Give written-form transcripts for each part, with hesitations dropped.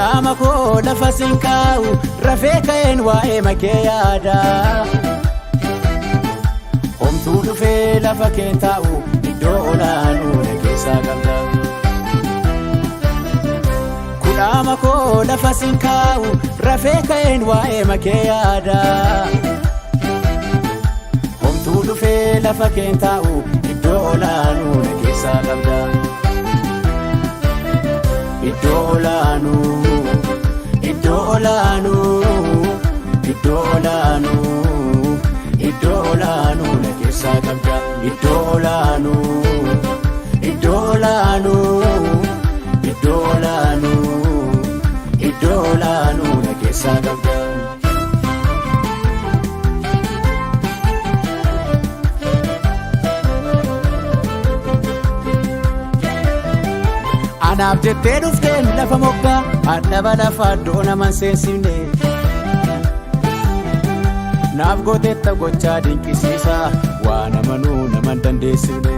Kudhaama koo lafa sin kaa'u rafee ka'een waa'ee makee yaada. Homtuu dhufee lafa keen taa'u iddoo olaanuu na keessaa qabda. Kudhaama koo lafa sin kaa'u rafee ka'een waa'ee makee yaada. Homtuu dhufee lafa keen taa'u iddoo olaanuu na keessaa qabda. Iddoo olaanuu, iddoo olaanuu, iddoo olaanuu, iddoo olaanuu na keessaa qabda. Iddoo olaanuu, iddoo olaanuu, iddoo olaanuu, iddoo olaanuu na keessaa qabda. Anaaf jettee dhufteen lafa moggaa hadhaba lafa iddoo naman seensifne. Naaf gooteetta gochaa dinqisiisaa waan amanuu naman dandeessifne.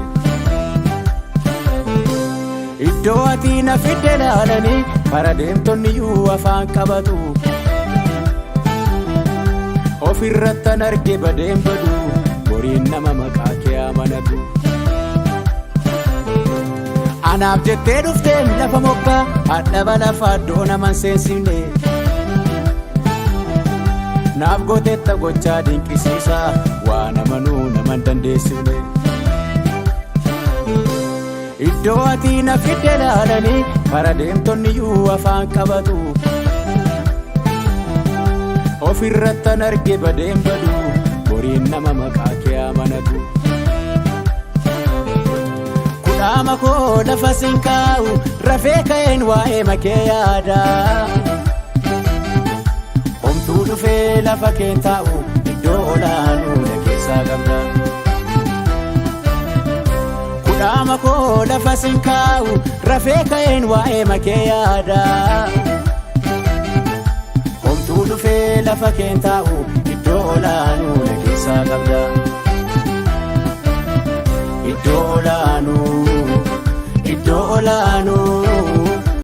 Iddoo ati na fidde laalanii kara deemtonniyyuu afaan qabatu. Ofirrattan arge badeen badu boriin nama maqaa kee amanatu. Anaaf jettee dhufteen lafa moggaa hadhaba lafa iddoo naman seensifne. Naaf gooteetta gochaa dinqisiisaa waan amanuu naman dandeessifne. Iddoo ati na fidde laalanii kara deemtonniyyuu afaan qabatu. Ofirrattan arge badeen badu boriin nama maqaa kee amanatu. Kudhaama koo lafa sin kaa'u rafee ka'een waa'ee makee yaada. Homtuu dhufee lafa keen taa'u iddoo olaanuu na keessaa qabda. Kudhaama koo lafa sin kaa'u rafee ka'een waa'ee makee yaada. Homtuu dhufee lafa keen taa'u iddoo olaanuu na keessaa qabda.